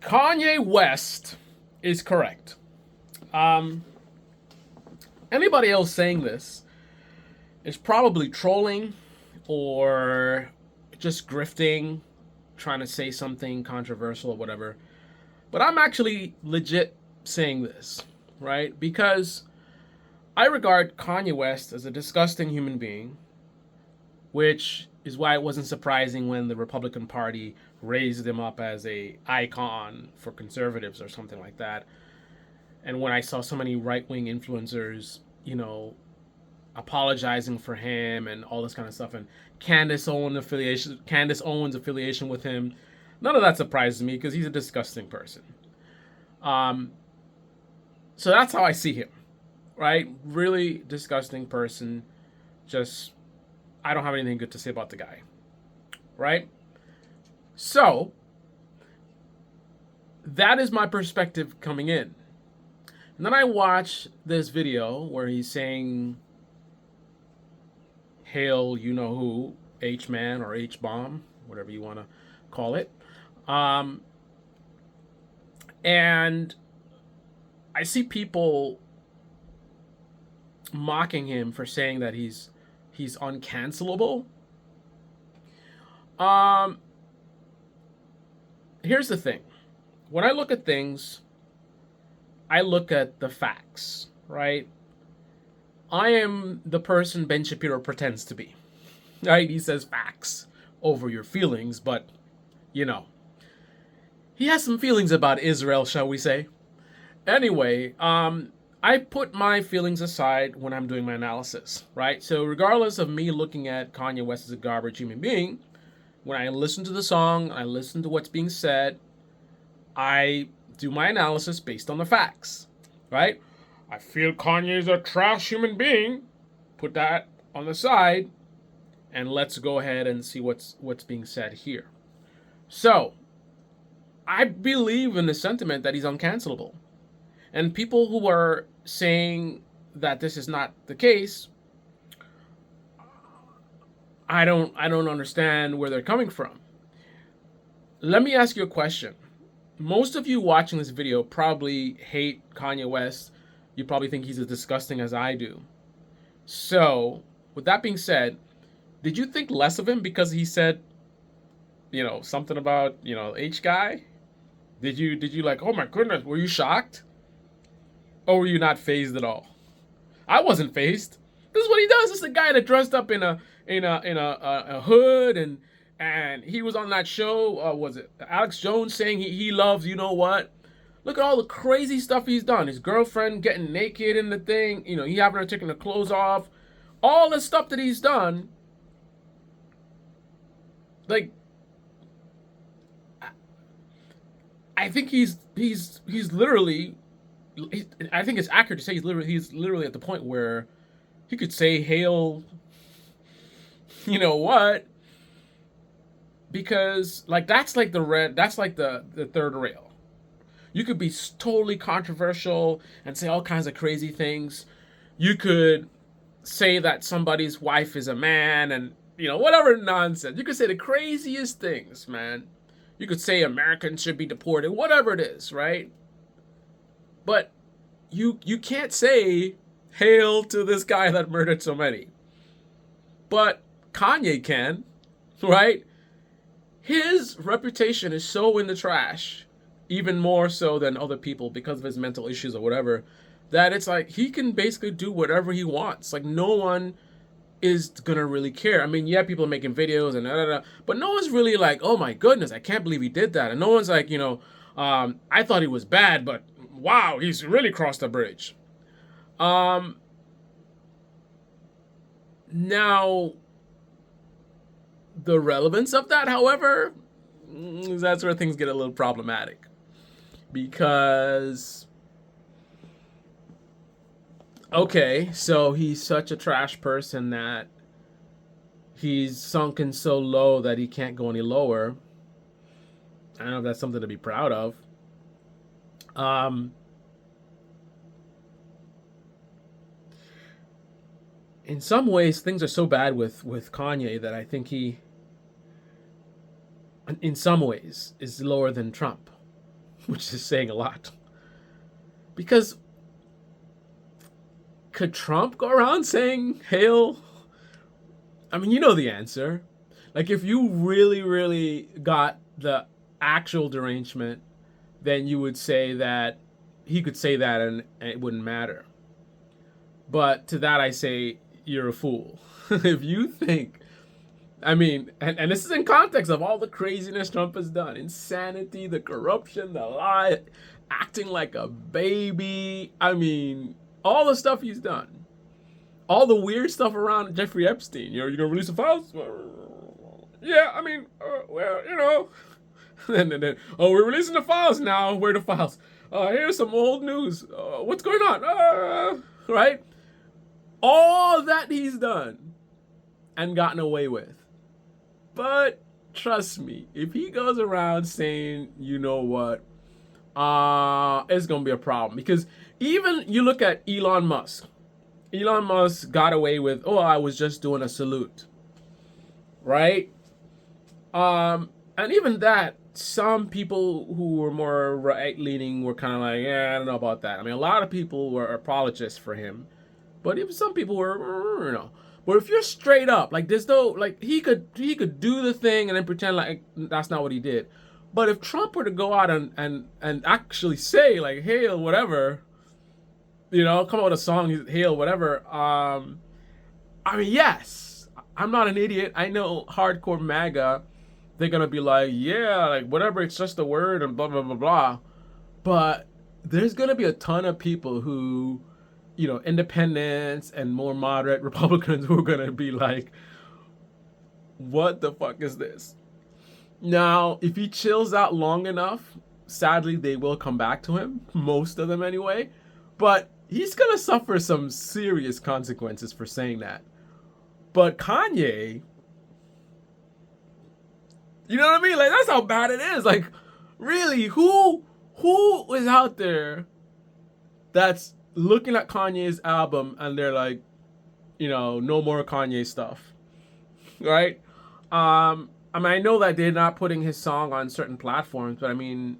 Kanye West is correct. Um, Anybody else saying this is probably trolling or just grifting, trying to say something controversial or whatever. But I'm actually legit saying this, right? Because I regard Kanye West as a disgusting human being, which is why it wasn't surprising when the Republican Party raised him up as a icon for conservatives or something like that. And when I saw so many right-wing influencers, apologizing for him and all this kind of stuff, and Candace Owens affiliation with him, none of that surprises me because he's a disgusting person. Um, so that's how I see him, right? Really disgusting person. Just I don't have anything good to say about the guy, right? So that is my perspective coming in. And then I watch this video where he's saying, "Hail, you know who, H man or H bomb, whatever you want to call it," um, and I see people mocking him for saying that he's uncancelable. Um, Here's the thing: when I look at things, I look at the facts, right? I am the person Ben Shapiro pretends to be, right? He says facts over your feelings, but you know, he has some feelings about Israel, shall we say? Anyway, I put my feelings aside when I'm doing my analysis, right? So regardless of me looking at Kanye West as a garbage human being, when I listen to the song, I listen to what's being said, I do my analysis based on the facts, right? I feel Kanye is a trash human being. Put that on the side, and let's go ahead and see what's being said here. So, I believe in the sentiment that he's uncancelable. And people who are saying that this is not the case, I don't understand where they're coming from. Let me ask you a question. Most of you watching this video probably hate Kanye West. You probably think he's as disgusting as I do. So, with that being said, did you think less of him because he said, something about, H guy? Did you like, oh my goodness, were you shocked? Or were you not phased at all? I wasn't phased. This is what he does. This is a guy that dressed up in a hood and he was on that show. Was it Alex Jones saying he loves you know what? Look at all the crazy stuff he's done. His girlfriend getting naked in the thing. He having her taking her clothes off. All the stuff that he's done. Like, I think he's literally. I think it's accurate to say he's literally at the point where he could say hail. You know what? Because like that's like the third rail. You could be totally controversial and say all kinds of crazy things. You could say that somebody's wife is a man and, whatever nonsense. You could say the craziest things, man. You could say Americans should be deported, whatever it is, right? But you can't say hail to this guy that murdered so many. But Kanye can, right? His reputation is so in the trash, even more so than other people because of his mental issues or whatever, that it's like he can basically do whatever he wants. Like no one is gonna really care. I mean, yeah, people are making videos and but no one's really like, oh my goodness, I can't believe he did that. And no one's like, I thought he was bad, but wow, he's really crossed the bridge. Now, the relevance of that, however, that's where things get a little problematic. Because, okay, so he's such a trash person that he's sunken so low that he can't go any lower. I don't know if that's something to be proud of. In some ways, things are so bad with Kanye that I think he, in some ways, is lower than Trump. which is saying a lot. Because could Trump go around saying hail? I mean, you know the answer. Like, if you really, really got the actual derangement, then you would say that he could say that and it wouldn't matter. But to that, I say, you're a fool. If you think, I mean, and this is in context of all the craziness Trump has done, insanity, the corruption, the lie, acting like a baby. I mean, all the stuff he's done, all the weird stuff around Jeffrey Epstein. You're gonna release the files? Yeah, I mean, well, you know. And then, oh, we're releasing the files now. Where are the files? Here's some old news. What's going on? Right? All that he's done and gotten away with. But trust me, if he goes around saying, you know what, it's gonna be a problem. Because even you look at Elon Musk. Elon Musk got away with, oh, I was just doing a salute. Right? And even that, some people who were more right leaning were kind of like, yeah, I don't know about that. I mean, a lot of people were apologists for him, but even some people were, you know. But if you're straight up, like there's no, like he could do the thing and then pretend like that's not what he did. But if Trump were to go out and actually say like hail whatever, you know, come out with a song hail whatever, I mean, yes, I'm not an idiot. I know hardcore MAGA, they're gonna be like, yeah, like whatever, it's just a word and blah blah blah blah. But there's gonna be a ton of people who, you know, independents and more moderate Republicans who are gonna be like, what the fuck is this? Now, if he chills out long enough, sadly they will come back to him, most of them anyway. But he's gonna suffer some serious consequences for saying that. But Kanye, you know what I mean? Like that's how bad it is. Like, really, who is out there that's looking at Kanye's album and they're like, you know, no more Kanye stuff, right? I mean, I know that they're not putting his song on certain platforms, but I mean,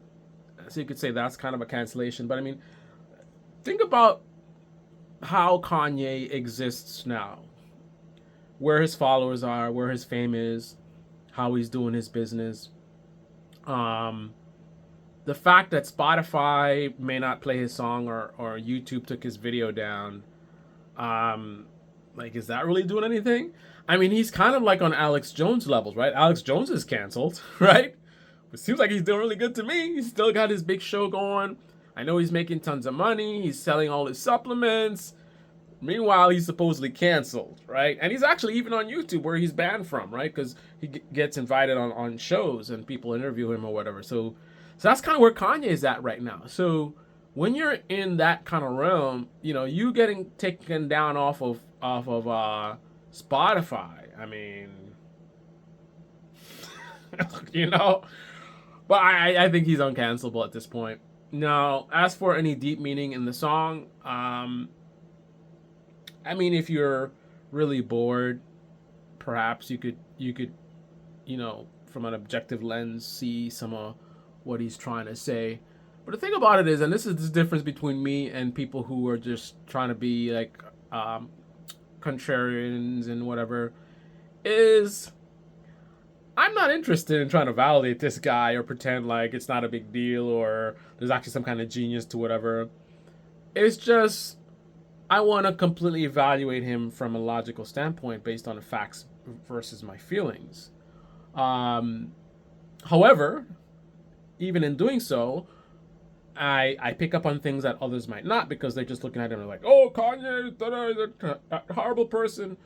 so you could say that's kind of a cancellation. But I mean, think about how Kanye exists now, where his followers are, where his fame is, how he's doing his business. The fact that Spotify may not play his song or YouTube took his video down, like, is that really doing anything? I mean, he's kind of like on Alex Jones levels, right? Alex Jones is canceled, right? It seems like he's doing really good to me. He's still got his big show going. I know he's making tons of money. He's selling all his supplements. Meanwhile, he's supposedly canceled, right? And he's actually even on YouTube where he's banned from, right? Because he gets invited on shows and people interview him or whatever. So that's kind of where Kanye is at right now. So when you're in that kind of realm, you know, you getting taken down off of Spotify. I mean, you know, but I think he's uncancelable at this point. Now, as for any deep meaning in the song, I mean, if you're really bored, perhaps you could, you know, from an objective lens, see some of what he's trying to say. But the thing about it is, and this is the difference between me and people who are just trying to be like contrarians and whatever, is I'm not interested in trying to validate this guy or pretend like it's not a big deal or there's actually some kind of genius to whatever. It's just I want to completely evaluate him from a logical standpoint based on the facts versus my feelings. However, even in doing so, I pick up on things that others might not because they're just looking at him and like, oh, Kanye, a horrible person.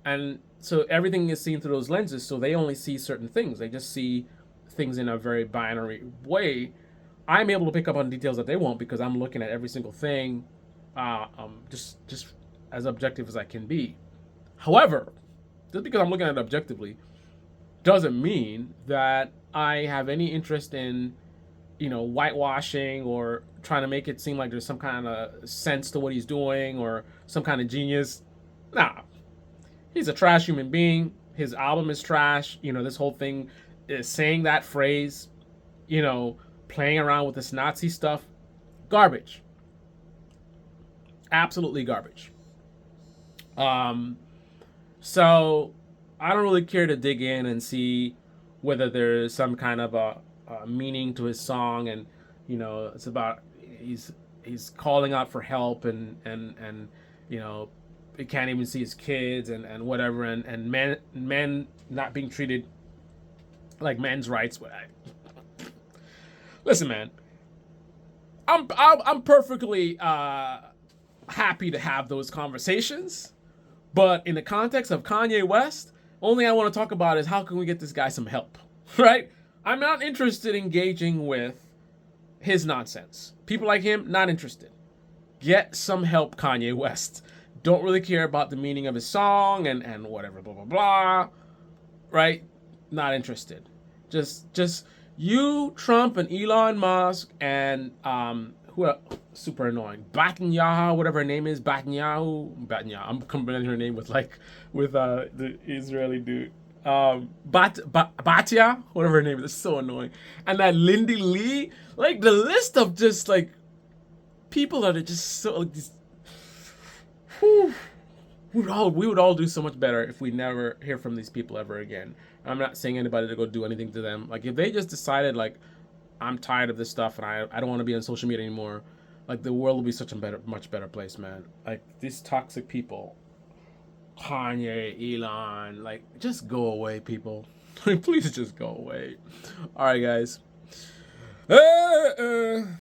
And so everything is seen through those lenses, so they only see certain things. They just see things in a very binary way. I'm able to pick up on details that they won't because I'm looking at every single thing just as objective as I can be. However, just because I'm looking at it objectively doesn't mean that I have any interest in, you know, whitewashing or trying to make it seem like there's some kind of sense to what he's doing or some kind of genius. Nah. He's a trash human being. His album is trash. You know, this whole thing is saying that phrase, you know, playing around with this Nazi stuff, garbage. Absolutely garbage. Um, so I don't really care to dig in and see whether there's some kind of a meaning to his song, and it's about he's calling out for help, and you know he can't even see his kids and whatever, and men not being treated like men's rights. Listen, man, I'm perfectly happy to have those conversations, but in the context of Kanye West, only I want to talk about is how can we get this guy some help, right? I'm not interested in engaging with his nonsense. People like him, not interested. Get some help, Kanye West. Don't really care about the meaning of his song and whatever, blah blah blah. Right? Not interested. Just you, Trump, and Elon Musk, and who are super annoying, Batanyahu, whatever her name is, Batanyahu. I'm combining her name with the Israeli dude. Batia, whatever her name is, it's so annoying. And that Lindy Lee, like the list of just like people that are just so like these. Whew, we would all do so much better if we never hear from these people ever again. I'm not saying anybody to go do anything to them. Like if they just decided like I'm tired of this stuff and I don't want to be on social media anymore, like the world will be such a much better place, man. Like these toxic people, Kanye, Elon, like just go away, people. Please just go away. All right, guys.